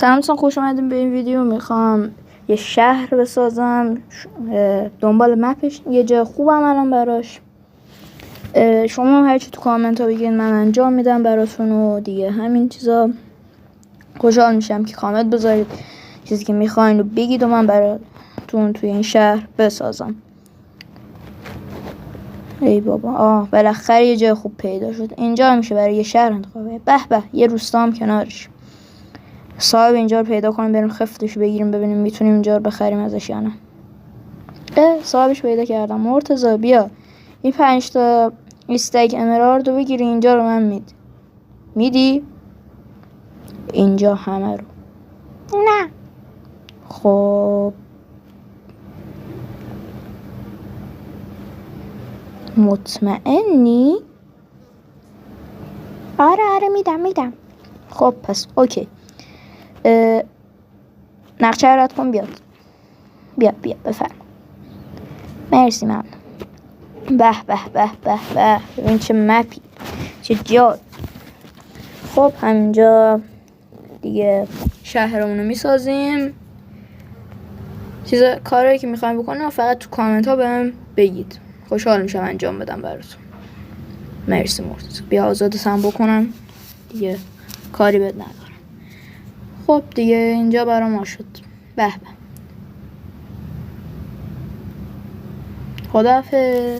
سلام دوستان، خوش اومدیم به این ویدیو. میخوام یه شهر بسازم، دنبال مپش یه جای خوبم الان براش. شما هرچی تو کامنت ها بگین من انجام میدم براتون و دیگه همین چیزا. خوشحال میشم که کامنت بذارید چیزی که میخواین رو بگید و من براتون توی این شهر بسازم. ای بابا، بالاخره یه جای خوب پیدا شد. اینجا میشه برای یه شهر انتخاب. به به، یه روستا هم کنارش. صاحب اینجا رو پیدا کنیم، بریم خفتش بگیریم ببینیم میتونیم اینجا رو بخریم ازش یا نه. صاحبش پیدا کردم. مرتضی بیا این 5 تا استیک امرالد رو بگیری اینجا رو من میدی اینجا همه رو. نه خب مطمئنی؟ آره میدم. خب پس اوکی. نقشه رد کن بیاد. بیا بفرم. مرسی ممنون. به ببین چه مپی، چه جای. خب همینجا دیگه شهرمون رو میسازیم. کاری که میخوایم بکنم فقط تو کامنت ها بهم بگید، خوشحال میشم انجام بدم براتون. مرسی مرتضی. بیا آزادتم بکنم دیگه، کاری بد ندارم. خب دیگه اینجا برام ما شد. به خداحافظ.